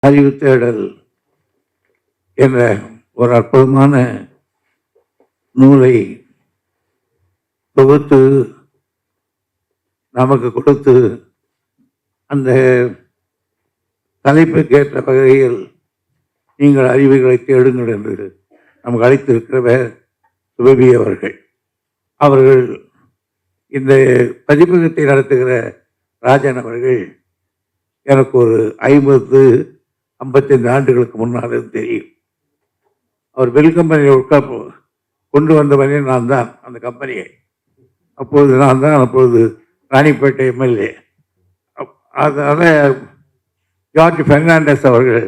அறிவு தேடல் என்ற ஒரு அற்புதமான நூலை தொகுத்து நமக்கு கொடுத்து அந்த தலைப்புக்கு ஏற்ற வகையில் நீங்கள் அறிவுகளை தேடுங்கள் என்று நமக்கு அழைத்திருக்கிறவர் சுபவி அவர்கள். அவர்கள் இந்த பதிப்பகத்தை நடத்துகிற ராஜன் அவர்கள் எனக்கு ஒரு 50-55 ஆண்டுகளுக்கு முன்னால் தெரியும். அவர் பெல் கம்பெனியை கொண்டு வந்தவனே நான் தான், அந்த கம்பெனியை. அப்பொழுது நான் தான் ராணிப்பேட்டை எம்எல்ஏ. அதனால் ஜார்ஜ் பெர்னாண்டஸ் அவர்கள்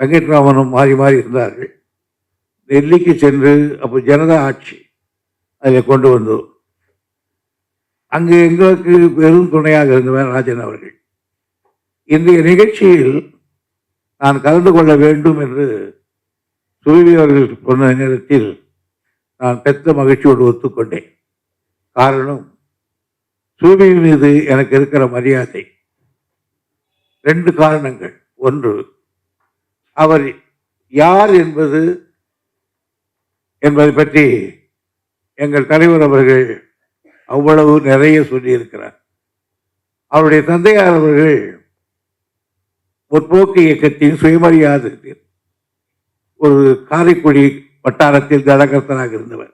வெங்கட்ராமனும் மாறி மாறி இருந்தார்கள். டெல்லிக்கு சென்று அப்போ ஜனதா ஆட்சி அதில் கொண்டு வந்தோம். அங்கு எங்களுக்கு பெரும் துணையாக இருந்தவர் ராஜன் அவர்கள். இன்றைய நிகழ்ச்சியில் நான் கலந்து கொள்ள வேண்டும் என்று சுருவி அவர்கள் சொன்ன நேரத்தில் நான் பெற்ற மகிழ்ச்சியோடு ஒத்துக்கொண்டேன். காரணம், சுருவி மீது எனக்கு இருக்கிற மரியாதை. 2 காரணங்கள். ஒன்று, அவர் யார் என்பதை பற்றி எங்கள் தலைவர் அவர்கள் அவ்வளவு நிறைய சொல்லியிருக்கிறார். அவருடைய தந்தையார் அவர்கள் முற்போக்கு இயக்கத்தின் சுயமரியாதை ஒரு காரைக்குடி வட்டாரத்தில் தடகர்த்தனாக இருந்தவர்.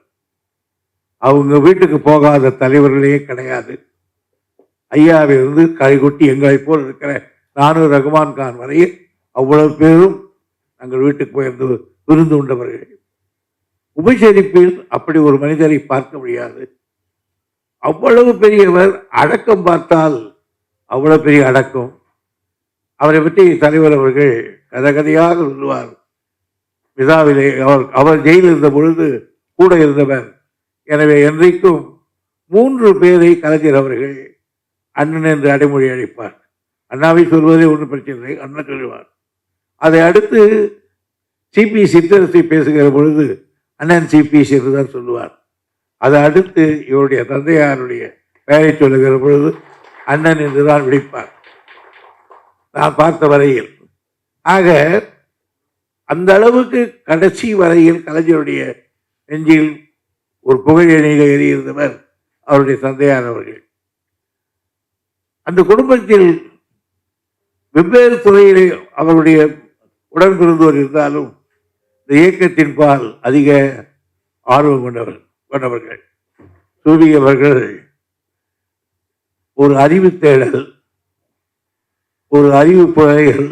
அவங்க வீட்டுக்கு போகாத தலைவர்களே கிடையாது. ஐயாவிலிருந்து கைகொட்டி எங்களை போல் இருக்கிற நானும் ரகுமான் கான் வரையில் அவ்வளவு பேரும் நாங்கள் வீட்டுக்கு போயிருந்து விருந்து உண்டவர்கள். உபசரிப்பில் அப்படி ஒரு மனிதரை பார்க்க முடியாது. அவ்வளவு பெரியவர். அடக்கம் பார்த்தால் அவ்வளவு பெரிய அடக்கம். அவரை பற்றி தலைவர் அவர்கள் கதையாக சொல்லுவார். விழாவிலே அவர் ஜெயிலில் இருந்த பொழுது கூட இருந்தவர். எனவே என்றைக்கும் 3 பேரை கலைஞர் அவர்கள் அண்ணன் என்று அடைமொழி அழைப்பார். அண்ணாவை சொல்வதே ஒன்றும் பிரச்சனை இல்லை, அண்ணன் சொல்லுவார். அதை அடுத்து சிபி சித்தரசி பேசுகிற பொழுது அண்ணன் சிபிசி என்று தான் சொல்லுவார். அதை அடுத்து இவருடைய தந்தையாருடைய பெயரை சொல்லுகிற பொழுது அண்ணன் என்று தான் விழிப்பார், நான் பார்த்த வரையில். ஆக அந்த அளவுக்கு கடைசி வரையில் கலைஞருடைய நெஞ்சில் ஒரு புகழெண்ணில் ஏறியிருந்தவர் அவருடைய தந்தையார் அவர்கள். அந்த குடும்பத்தில் வெவ்வேறு துறையிலே அவருடைய உடன் பிறந்தோர் இருந்தாலும் இந்த இயக்கத்தின் பால் அதிக ஆர்வம் கொண்டவர்கள். சூரியவர்கள் ஒரு அறிவு தேடல், ஒரு அறிவு புழைகள்.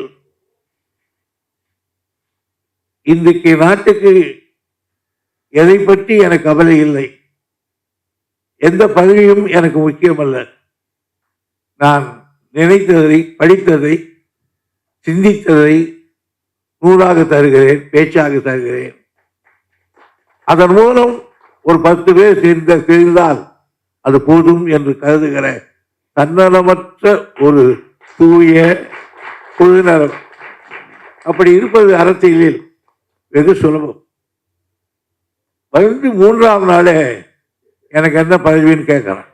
இன்றைக்கு நாட்டுக்கு எதை பற்றி எனக்கு கவலை இல்லை, எந்த பதவியும் எனக்கு முக்கியமல்ல. நான் நினைத்ததை, படித்ததை, சிந்தித்ததை நூலாக தருகிறேன், பேச்சாக தருகிறேன். அதன் மூலம் ஒரு 10 பேர் சேர்ந்தால் அது போதும் என்று கருதுகிற தன்னலமற்ற ஒரு தூய பொதுநலம். அப்படி இருப்பது அரசியலில் வெகு சுலபம். 3ஆம் நாளே எனக்கு என்ன பதவின்னு கேட்கறேன்.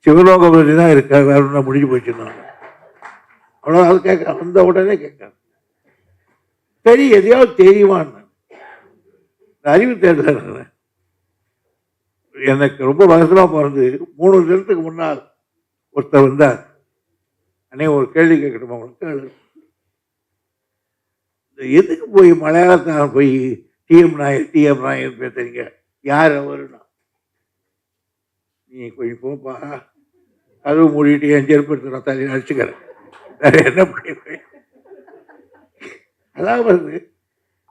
சிவலோக பதவி தான் இருக்க, வேற முடிஞ்சு போச்சுன்னாங்க. அவ்வளோ அது கேட்க அந்த உடனே கேட்கறேன். சரி, எதையாவது தெரியுமான்னு அறிவு தேடுறேன். எனக்கு ரொம்ப வசதியாக பிறந்து 3 வருஷத்துக்கு முன்னால் ஒருத்தர் வந்தார். அண்ணே, ஒரு கேள்வி கேட்கணுமா உங்களுக்கு? எதுக்கு போய் மலையாளத்தான போய் டிஎம் நாயர் பேசுறீங்க? யார் அவருன்னா, நீ கொஞ்சம் போப்பா, கதவு மூடிட்டு என் செருப்படுத்த தலையில் அடிச்சுக்கிறேன், வேற என்ன பண்ணி. அதாவது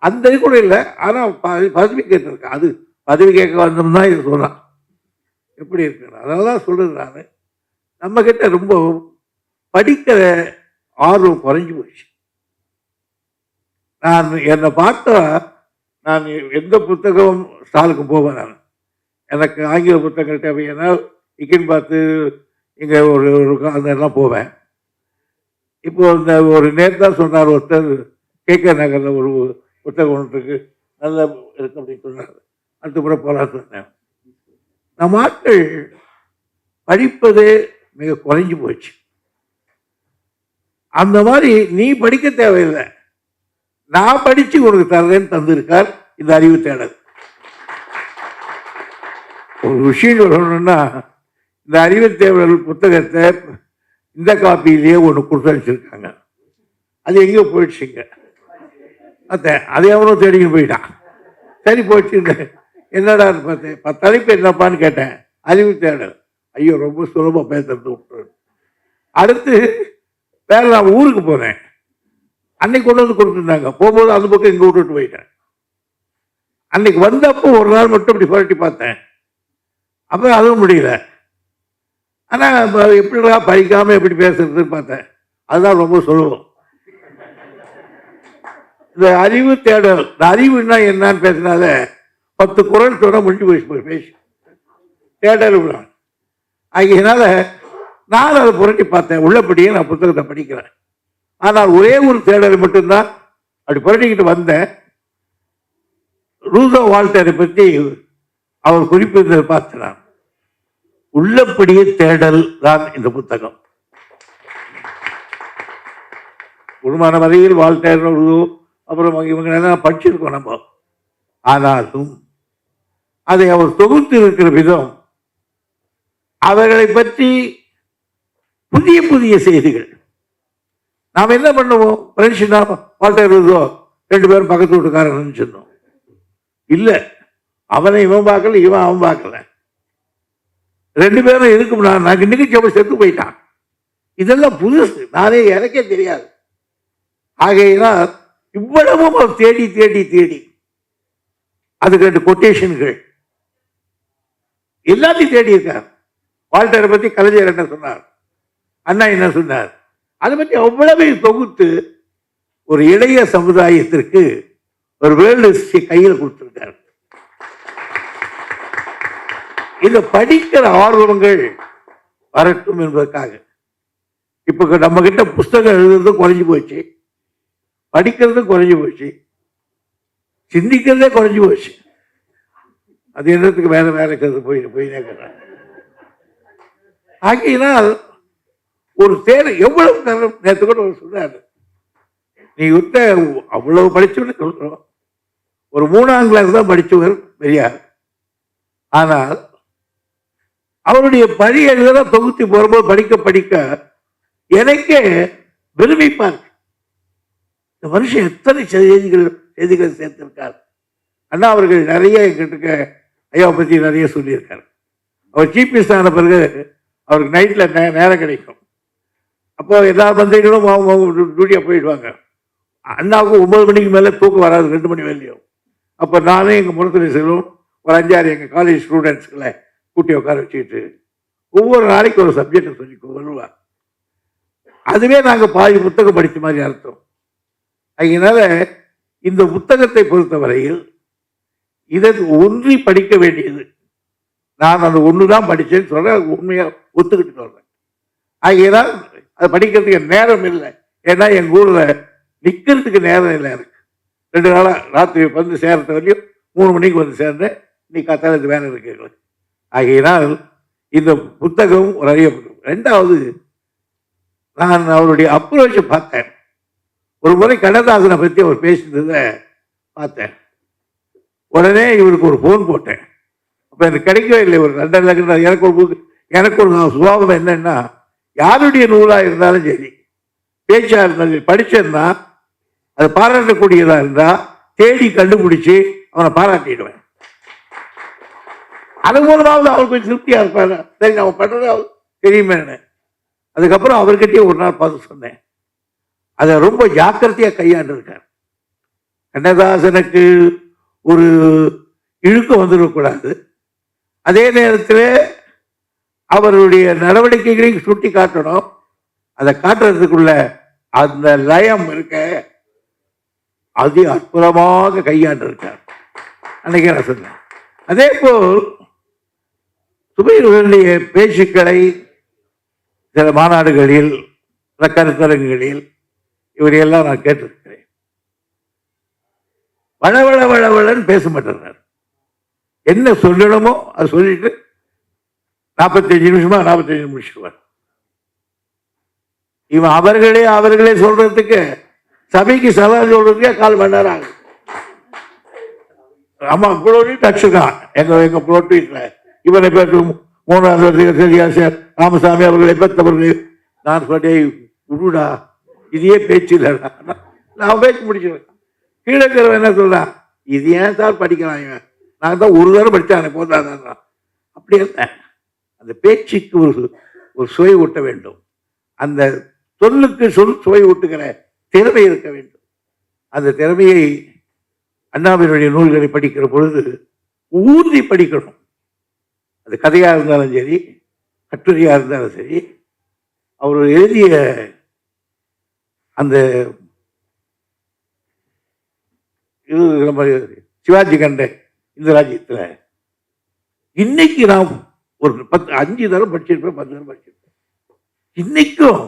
அந்த இது கூட இல்லை. ஆனால் பதவி கேட்டிருக்கேன். அது பதவி கேட்க வந்தோம்னா இது சொன்னான் எப்படி இருக்கு. அதனால தான் சொல்றது, நான் நம்ம கிட்ட ரொம்ப படிக்கிற ஆர்வம் குறைஞ்சி போச்சு. நான் என்னை பார்த்தா நான் எந்த புத்தகம் ஸ்டாலுக்கு போவேன். நான் எனக்கு ஆங்கில புத்தகங்கள் தேவைன்னா இக்கின்னு பார்த்து இங்கே ஒரு அதெல்லாம் போவேன். இப்போ இந்த ஒரு நேர்தான் சொன்னார் ஒருத்தர், கேகே நகரில் ஒரு புத்தகம் ஒன்று இருக்கு, நல்லா இருக்கு அப்படின்னு சொன்னார். அடுத்த முறை போகலான்னு சொன்னேன். நம்ம ஆட்கள் படிப்பதே மிக குறைஞ்சி போச்சு. அந்த மாதிரி நீ படிக்க தேவையில்லை, நான் படிச்சு உனக்கு தர்றேன்னு தந்திருக்கார் இந்த அறிவு தேடல். ஒரு விஷயம் சொல்லணும்னா, இந்த அறிவு தேடல் புத்தகத்தை இந்த காப்பியிலேயே ஒன்று கொடுத்து வச்சிருக்காங்க. அது எங்கேயோ போயிடுச்சுங்க. அதை எவனோ தேடிக்கிட்டு போயிட்டான். சரி போயிடுச்சு. என்னடா பார்த்தேன், 10 தலைப்பு என்னப்பான்னு கேட்டேன். அறிவு தேடல். ஐயோ ரொம்ப சுலபமாக பேசுறது விட்டு. அடுத்து வேற நான் ஊருக்கு போனேன். அன்னைக்கு கொண்டு வந்து கொடுத்துருந்தாங்க. போகும்போது அந்த பக்கம் இங்கே விட்டுட்டு போயிட்டேன். அன்னைக்கு வந்தப்போ ஒரு நாள் மட்டும் இப்படி புரட்டி பார்த்தேன். அப்போ அதுவும் முடியல. ஆனால் எப்படிடா படிக்காமல் எப்படி பேசுறதுன்னு பார்த்தேன். அதுதான் ரொம்ப சுலபம். இந்த அறிவு தேடல், இந்த அறிவுன்னா என்னன்னு பேசினால 10 குரல் சொன்ன முடிஞ்சு போய் பேசி தேடல். ஆகியனால நான் அதை புரட்டி பார்த்தேன். உள்ளபடியே நான் புத்தகத்தை படிக்கிறேன். ஆனால் ஒரே ஒரு தேடல் மட்டும்தான் அப்படி புரட்டிக்கிட்டு வந்தேன். ரூசோ வால்டரை பற்றி அவர் குறிப்பிட்டதை பார்த்தேன். நான் உள்ளபடியே தேடல் தான் இந்த புத்தகம். உருமான வரையில் வால்டர், அப்புறம் இவங்க எல்லாம் படிச்சிருக்கோம் நம்ம. ஆனாலும் அதை அவர் தொகுத்து இருக்கிற விதம், அவர்களை பற்றி புதிய புதிய செய்திகள். நாம் என்ன பண்ணுவோம், ஃப்ரெண்ட்ஷினா வால்டர் ரூசோ 2 பேரும் பக்கத்து வீட்டுக்காரன் நினைச்சிருந்தோம். இல்லை, அவனை இவன் பார்க்கல, இவன் அவன் பார்க்கல. 2 பேரும் இருக்கும். நான் இன்னைக்கு செத்து போயிட்டான். இதெல்லாம் புதுசு, நானே எனக்கே தெரியாது. ஆகையினால் இவ்வளவும் அவர் தேடி தேடி தேடி அதுக்கு 2 கொட்டேஷன்கள் எல்லாத்தையும் தேடி இருக்கார். வால்டரை பற்றி கலைஞர் என்ன சொன்னார், அண்ணா என்ன சொன்னார், அதை பற்றி அவ்வளவு தொகுத்து ஒரு இளைய சமுதாயத்திற்கு ஒரு வேர்ல்டு ஹிஸ்டரி கையில் கொடுத்திருக்கார். இதை படிக்கிற ஆர்வங்கள் வரட்டும் என்பதற்காக. இப்ப நம்ம கிட்ட புஸ்தகம் எழுதுறதும் குறைஞ்சு போச்சு, படிக்கிறதும் குறைஞ்சு போச்சு, சிந்திக்கிறதே குறைஞ்சு போச்சு. அது என்னத்துக்கு வேற வேற போய் நேர்கிறாங்க. ஆகையினால் ஒரு எவ்வளவு நேரம் நேற்று கூட சொன்னாரு, நீ அவ்வளவு படிச்சவன்னு சொல்றோம். ஒரு 3ஆம் கிளாஸ் தான் படிச்சவர் பெரியார். ஆனால் அவருடைய பழி எழுதலாம் தொகுத்து போகும்போது படிக்க படிக்க எனக்கே பெருமைப்பார். இந்த மனுஷன் எத்தனை செய்திகள் சேர்த்திருக்கார். அண்ணா அவர்கள் நிறைய எங்கிட்ட ஐயாவை பற்றி நிறைய சொல்லியிருக்காரு. அவர் சீஃப் மினிஸ்டர் ஆன பிறகு அவருக்கு நைட்டில் நேரம் கிடைக்கும். அப்போ எல்லா மந்திரிகளும் அவங்க டியூட்டியாக போயிடுவாங்க. அண்ணாவுக்கு 9 மணிக்கு மேலே தூக்கம் வராது, 2 மணி வேலையும். அப்போ நானே எங்கள் முரசொலி செல்வம் ஒரு 5-6 எங்கள் காலேஜ் ஸ்டூடெண்ட்ஸ்களை கூட்டி உட்கார வச்சுக்கிட்டு ஒவ்வொரு நாளைக்கு ஒரு சப்ஜெக்டை சொல்லி வருவார். அதுவே நாங்கள் பாதி புத்தகம் படித்த மாதிரி அர்த்தம். அதனால இந்த புத்தகத்தை பொறுத்தவரையில் இதை ஒன்றி படிக்க வேண்டியது. நான் அந்த ஒன்று தான் படித்தேன்னு சொல்கிறேன், உண்மையாக ஒத்துக்கிட்டு சொல்கிறேன். ஆகையினால் அதை படிக்கிறதுக்கு நேரம் இல்லை. ஏன்னா எங்கள் ஊரில் நிற்கிறதுக்கு நேரம் இல்லை எனக்கு. 2 நாளாக ராத்திரி வந்து சேர்றது வரையும் 3 மணிக்கு வந்து சேர்ந்தேன். இன்னைக்கு காத்தால வேலை இருக்கு. ஆகையினால் இந்த புத்தகம் ஒரு அறியப்படும். 2வது, நான் அவருடைய அப்ரோச்சை பார்த்தேன். ஒரு முறை கண்ணதாசனை பற்றி அவர் பேசினதை பார்த்தேன். உடனே இவருக்கு ஒரு ஃபோன் போட்டேன். அப்போ எனக்கு கிடைக்கவே இல்லை. ஒரு லண்டனில் எனக்கு ஒரு சுபாவம் என்னன்னா, யாருடைய நூலாக இருந்தாலும் சரி, பேச்சாக இருந்தாலும் படிச்சேன்னா அது பாராட்டக்கூடியதாக இருந்தால் தேடி கண்டுபிடிச்சி அவனை பாராட்டிடுவேன். அது மூலமாவது அவருக்கு கொஞ்சம் திருப்தியாக இருப்பாரு. சரி நம்ம பண்ணுறது தெரியுமே. அதுக்கப்புறம் அவர்கிட்டயே ஒரு நாள் பார்த்து சொன்னேன். அதை ரொம்ப ஜாக்கிரதையாக கையாண்டு இருக்கார். கண்ணதாசனுக்கு ஒரு இழுக்கம் வந்துடக்கூடாது. அதே நேரத்தில் அவருடைய நடவடிக்கைகளையும் சுட்டி காட்டணும். அதை காட்டுறதுக்குள்ள அந்த லயம் இருக்க அது அற்புதமாக கையாண்டிருக்கார். அன்னைக்கு நான் சொன்னேன். அதே போல் சுபைருடைய பேச்சுக்களை சில மாநாடுகளில், சில கருத்தரங்குகளில் இவரையெல்லாம் நான் கேட்டிருக்கிறேன். வளவள வளவளன்னு பேச மாட்டேறார். என்ன சொல்லணுமோ அதை சொல்லிட்டு 45 நிமிஷமா 45 முடிச்சுடுவார். இவன் அவர்களே சொல்றதுக்கு சபைக்கு சவால் சொல்றதுக்கே 1/4 மணி நேரம் ஆகும். ஆமா, புரோட்டிட்டு அடிச்சிருக்கான் எங்க புரோட்டில இவனை பேர் 3வது வருஷம் ராமசாமி அவர்களை பெற்றவர்கள். நான் சொன்னேன், விடுடா, இதையே பேச்சு இல்லைடா. நான் பேச்சு முடிச்சிருவேன். கீழே இருக்கிறவன் என்ன சொல்றான், இது ஏன் சார் படிக்கிறான் இவன், நான் தான் ஒரு தடவை படித்தான் போதாதான். அப்படி இல்லை, அந்த பேச்சுக்கு ஒரு சுவை ஊட்ட வேண்டும். அந்த சொல்லுக்கு சுவை ஊட்டுகிற திறமை இருக்க வேண்டும். அந்த திறமையை அண்ணாவினுடைய நூல்களை படிக்கிற பொழுது ஊர்தி படிக்கணும். அது கதையாக இருந்தாலும் சரி, கட்டுரையாக இருந்தாலும் சரி. அவர் எழுதிய அந்த இது நம்ம சிவாஜி கண்ட இந்த ராஜ்யத்தில் இன்னைக்கு நான் ஒரு 5 தரம் படிச்சிருப்பேன், 10 தரம் படிச்சிருப்பேன். இன்னைக்கும்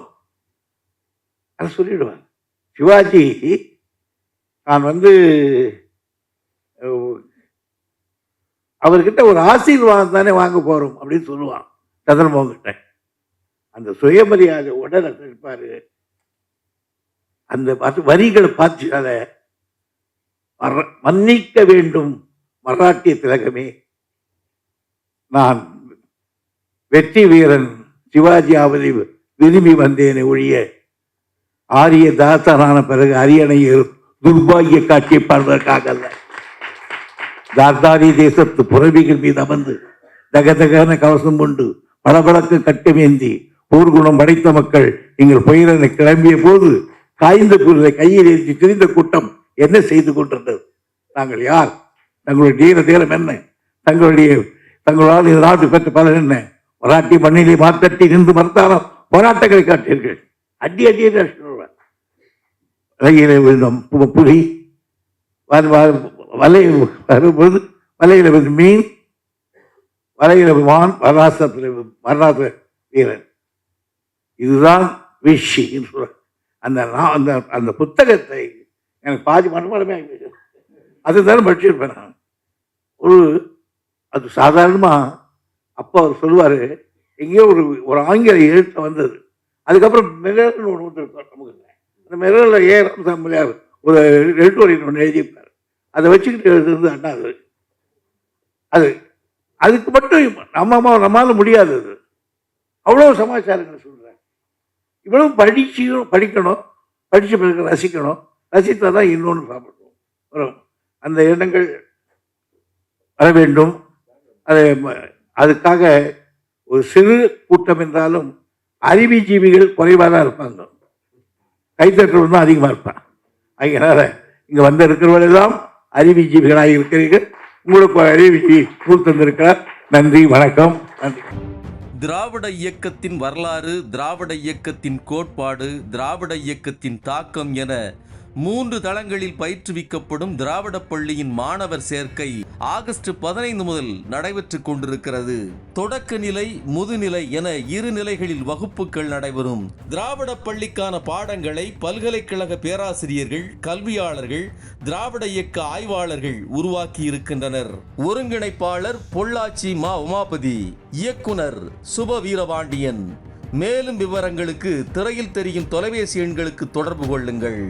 அதை சொல்லிடுவேன். சிவாஜி நான் அவர்கிட்ட ஒரு ஆசீர்வாதம் தானே வாங்க போறோம் அப்படின்னு சொல்லுவான் சந்திரமோகன் கிட்ட. அந்த சுயமரியாதை உடனே இருப்பாரு. அந்த வரிகளை பார்த்து அதை மன்னிக்க வேண்டும் மராட்டிய திலகமே, நான் வெற்றி வீரன் சிவாஜியாவதை விரும்பி வந்தேனே ஒழிய ஆரிய தாசனான பிறகு அரியணையில் துர்பாகிய காட்சியை பார்ப்பதற்காக அல்ல. தார்தாரி தேசத்து புறவிகள் மீது அமர்ந்து தகதகன கவசம் கொண்டு பளபளக்க கட்டமேந்தி போர்க்குணம் படைத்த மக்கள் எங்கள் பயிரனை கிளம்பிய போது காய்ந்த பொருளை கையில் ஏற்றி திரிந்த கூட்டம் என்ன செய்து கொண்டிருந்தது? நாங்கள் யார்? தங்களுடைய தீர தீரம் என்ன? தங்களால் இந்த நாட்டு பெற்ற பலன் என்ன? மராட்டி மண்ணிலே மாத்தட்டி நின்று மறுத்தாலும் போராட்டங்களை காட்டீர்கள். அடி புலி வரும்போது வலையில மீன், வலையில மான், வரலாற்ற வீரன். இதுதான் விஷி. அந்த புத்தகத்தை எனக்கு பாதி மனமே அதுதான் படிச்சிருப்பேன் நான். அது சாதாரணமா அப்போ அவர் சொல்லுவாரு, எங்கேயோ ஒரு ஆங்கில எழுத்து வந்தது. அதுக்கப்புறம் மிரர்னு ஒன்று வந்துருக்கோம் நமக்கு. அந்த மிரரில் ராமசாமியார் ஒரு எழுத்துறையின் ஒன்று எழுதியிருப்பார். அதை வச்சுக்கிட்டு எழுதுறது அண்ணா. அதுக்கு மட்டும் நம்மால முடியாது. அவ்வளோ சமாச்சாரங்கள் சொல்கிறேன். இவ்வளவு படிக்கணும், படித்த பிறகு ரசிக்கணும். ரசித்தா தான் இன்னொன்று சாப்பிடுவோம் வரும். அந்த எண்ணங்கள் வர வேண்டும். அதுக்காக ஒரு சிறு கூட்டம் என்றாலும் அறிவுஜீவிகள் குறைவாக தான் இருப்பாங்க, கைத்தட்டுறது தான் அதிகமாக இருப்பான். அதனால இங்கே வந்து இருக்கிறவர்களெல்லாம் அறிவுஜீவிகளாக இருக்கிறீர்கள். உங்களுக்கு ஒரு அறிவுஜீவி நூல் தந்திருக்கிறார். நன்றி, வணக்கம். நன்றி. திராவிட இயக்கத்தின் வரலாறு, திராவிட இயக்கத்தின் கோட்பாடு, திராவிட இயக்கத்தின் தாக்கம் என 3 தளங்களில் பயிற்றுவிக்கப்படும் திராவிட பள்ளியின் மாணவர் சேர்க்கை ஆகஸ்ட் 15 முதல் நடைபெற்றுக் கொண்டிருக்கிறது. தொடக்க நிலை, முதுநிலை என 2 நிலைகளில் வகுப்புகள் நடைபெறும். திராவிட பள்ளிக்கான பாடங்களை பல்கலைக்கழக பேராசிரியர்கள், கல்வியாளர்கள், திராவிட இயக்க ஆய்வாளர்கள் உருவாக்கி இருக்கின்றனர். ஒருங்கிணைப்பாளர் பொள்ளாச்சி மா உமாபதி, இயக்குனர் சுப வீரபாண்டியன். மேலும் விவரங்களுக்கு திரையில் தெரியும் தொலைபேசி எண்களுக்கு தொடர்பு கொள்ளுங்கள்.